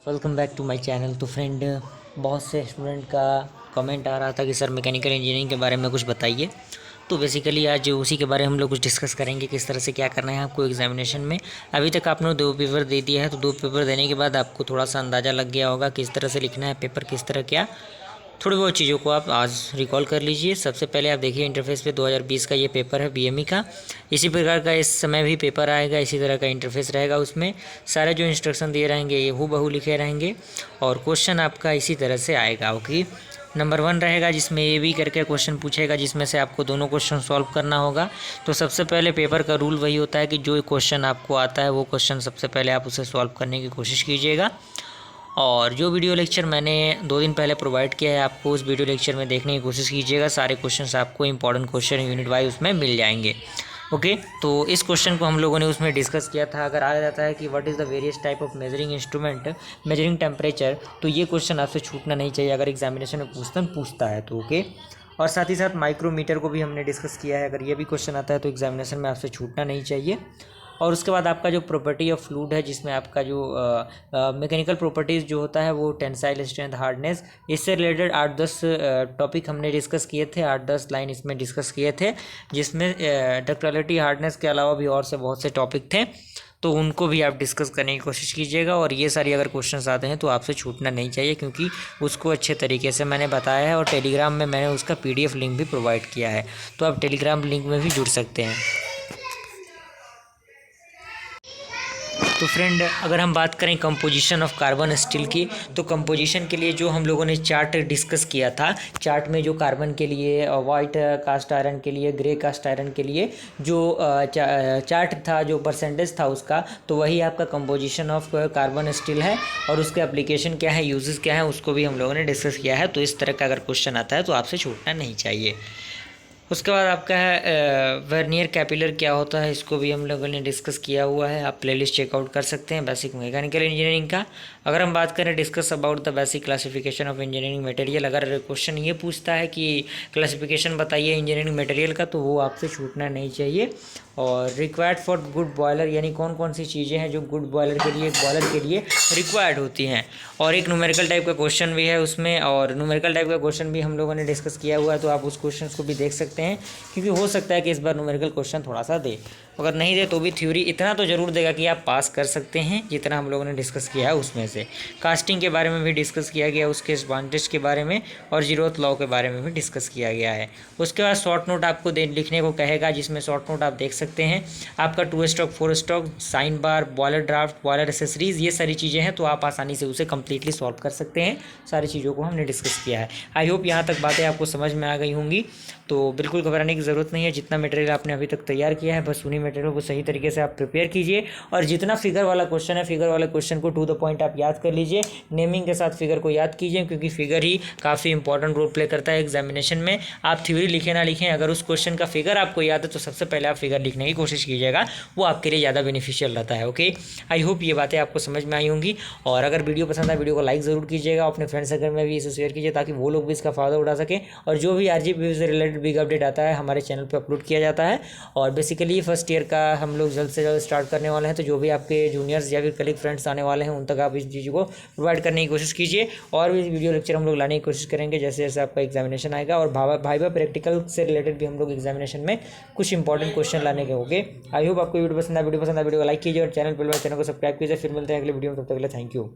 Welcome back to my channel. तो friend, बहुत से स्टूडेंट का कमेंट आ रहा था कि सर मैकेनिकल इंजीनियरिंग के बारे में कुछ बताइए। तो बेसिकली आज उसी के बारे में हम लोग कुछ डिस्कस करेंगे, किस तरह से क्या करना है आपको एग्जामिनेशन में। अभी तक आपने 2 पेपर दे दिया है, तो 2 पेपर देने के बाद आपको थोड़ा सा अंदाज़ा लग गया होगा किस तरह से लिखना है पेपर, किस तरह क्या। थोड़ी बहुत चीज़ों को आप आज रिकॉल कर लीजिए। सबसे पहले आप देखिए इंटरफेस पे 2020 का ये पेपर है बीएमई का। इसी प्रकार का इस समय भी पेपर आएगा, इसी तरह का इंटरफेस रहेगा। उसमें सारे जो इंस्ट्रक्शन दिए रहेंगे ये हूबहू लिखे रहेंगे और क्वेश्चन आपका इसी तरह से आएगा। ओके, नंबर 1 रहेगा जिसमें ए बी करके क्वेश्चन पूछेगा, जिसमें से आपको दोनों क्वेश्चन सॉल्व करना होगा। तो सबसे पहले पेपर का रूल वही होता है कि जो क्वेश्चन आपको आता है वो क्वेश्चन सबसे पहले आप उसे सॉल्व करने की कोशिश कीजिएगा। और जो वीडियो लेक्चर मैंने 2 दिन पहले प्रोवाइड किया है आपको, उस वीडियो लेक्चर में देखने की कोशिश कीजिएगा। सारे क्वेश्चंस आपको इंपॉर्टेंट क्वेश्चन यूनिट वाइज उसमें मिल जाएंगे। ओके, तो इस क्वेश्चन को हम लोगों ने उसमें डिस्कस किया था। अगर आ जाता है कि what is the various type of measuring instrument measuring temperature, तो ये क्वेश्चन आपसे छूटना नहीं चाहिए अगर एग्जामिनेशन में पूछता है तो। ओके, और साथ ही साथ माइक्रोमीटर को भी हमने डिस्कस किया है। अगर ये भी क्वेश्चन आता है तो एग्जामिनेशन में आपसे छूटना नहीं चाहिए। और उसके बाद आपका जो प्रॉपर्टी ऑफ फ्लूइड है, जिसमें आपका जो मैकेनिकल प्रॉपर्टीज़ जो होता है वो टेंसाइल स्ट्रेंथ, हार्डनेस, इससे रिलेटेड 8-10 टॉपिक हमने डिस्कस किए थे। 8-10 लाइन इसमें डिस्कस किए थे, जिसमें डक्टिलिटी, हार्डनेस के अलावा भी और से बहुत से टॉपिक थे। तो उनको भी आप डिस्कस करने की कोशिश कीजिएगा। और ये सारी अगर क्वेश्चंस आते हैं तो आपसे छूटना नहीं चाहिए, क्योंकि उसको अच्छे तरीके से मैंने बताया है और टेलीग्राम में मैंने उसका PDF लिंक भी प्रोवाइड किया है, तो आप टेलीग्राम लिंक में भी जुड़ सकते हैं। तो फ्रेंड, अगर हम बात करें कंपोजिशन ऑफ कार्बन स्टील की, तो कंपोजिशन के लिए जो हम लोगों ने चार्ट डिस्कस किया था, चार्ट में जो कार्बन के लिए, वाइट कास्ट आयरन के लिए, ग्रे कास्ट आयरन के लिए जो चार्ट था, जो परसेंटेज था उसका, तो वही आपका कंपोजिशन ऑफ कार्बन स्टील है। और उसके एप्लीकेशन क्या है, यूजेस क्या है, उसको भी हम लोगों ने डिस्कस किया है। तो इस तरह का अगर क्वेश्चन आता है तो आपसे छूटना नहीं चाहिए। उसके बाद आपका है वर्नियर कैपिलर क्या होता है, इसको भी हम लोगों ने डिस्कस किया हुआ है। आप प्लेलिस्ट चेकआउट कर सकते हैं बेसिक मैकेनिकल इंजीनियरिंग का। अगर हम बात करें discuss about the basic classification of engineering material, अगर क्वेश्चन ये पूछता है कि क्लासिफिकेशन बताइए इंजीनियरिंग मटेरियल का, तो वो आपसे छूटना नहीं चाहिए। और रिक्वायर्ड फॉर गुड बॉयलर, यानी कौन कौन सी चीज़ें हैं जो गुड बॉयलर के लिए रिक्वायर्ड होती हैं। और एक न्यूमेरिकल टाइप का क्वेश्चन भी है उसमें, और न्यूमेरिकल टाइप का क्वेश्चन भी हम लोगों ने डिस्कस किया हुआ है, तो आप उस क्वेश्चन को भी देख सकते हैं, क्योंकि हो सकता है कि इस बार न्यूमेरिकल क्वेश्चन थोड़ा सा दे। अगर नहीं दे तो भी थ्योरी इतना तो ज़रूर देगा कि आप पास कर सकते हैं, जितना हम लोगों ने डिस्कस किया है उसमें से। कास्टिंग के बारे में भी डिस्कस किया गया, उसके एडवांटेज के बारे में, और जीरोथ लॉ के बारे में भी डिस्कस किया गया है। उसके बाद शॉर्ट नोट आपको लिखने को कहेगा, जिसमें शॉर्ट नोट आप देख सकते हैं। आपका 2 stroke, 4 stroke, sine bar, boiler draft, boiler accessories, ये सारी चीज़ें हैं, तो आप आसानी से उसे कंप्लीटली सॉल्व कर सकते हैं। सारी चीज़ों को हमने डिस्कस किया है। आई होप यहाँ तक बातें आपको समझ में आ गई होंगी। तो बिल्कुल घबराने की ज़रूरत नहीं है। जितना मटेरियल आपने अभी तक तैयार किया है, बस उन्हीं मटेरियल को सही तरीके से आप प्रिपेयर कीजिए। और जितना फिगर वाला क्वेश्चन है, फिगर वाले क्वेश्चन को टू द पॉइंट आप याद कर लीजिए। नेमिंग के साथ फिगर को याद कीजिए, क्योंकि फिगर ही काफ़ी इंपॉर्टेंट रोल प्ले करता है एग्जामिनेशन में। आप थ्योरी लिखें ना लिखें, अगर उस क्वेश्चन का फिगर आपको याद है तो सबसे पहले आप फिगर लिखने की कोशिश कीजिएगा, वो आपके लिए ज़्यादा बेनिफिशियल रहता है। ओके, आई होप ये बातें आपको समझ में आई होंगी। और अगर वीडियो पसंद आए, वीडियो को लाइक ज़रूर कीजिएगा, अपने फ्रेंड सर्कल में भी इसे शेयर कीजिए, ताकि वो लोग भी इसका फ़ायदा उठा सकें। और जो भी RGP से रिलेटेड बिग अपडेट आता है हमारे चैनल पे अपलोड किया जाता है। और बेसिकली फर्स्ट ईयर का हम लोग जल्द से जल्द स्टार्ट करने वाले हैं, तो जो भी आपके जूनियर्स या फिर कलीग फ्रेंड्स आने वाले हैं, उन तक आप इस चीज़ को प्रोवाइड करने की कोशिश कीजिए। और भी वीडियो लेक्चर हम लोग लाने की कोशिश करेंगे जैसे जैसे आपका एग्जामिनेशन आएगा। और भाइवा प्रैक्टिकल से रिलेटेड भी हम लोग एग्जामिनेशन में कुछ इंपॉर्टेंट क्वेश्चन लाने के होंगे। आई होप आपको वीडियो पसंद है। वीडियो को लाइक कीजिए और चैनल को सब्सक्राइब कीजिए। फिर मिलते हैं अगले वीडियो में, तब तक के लिए थैंक यू।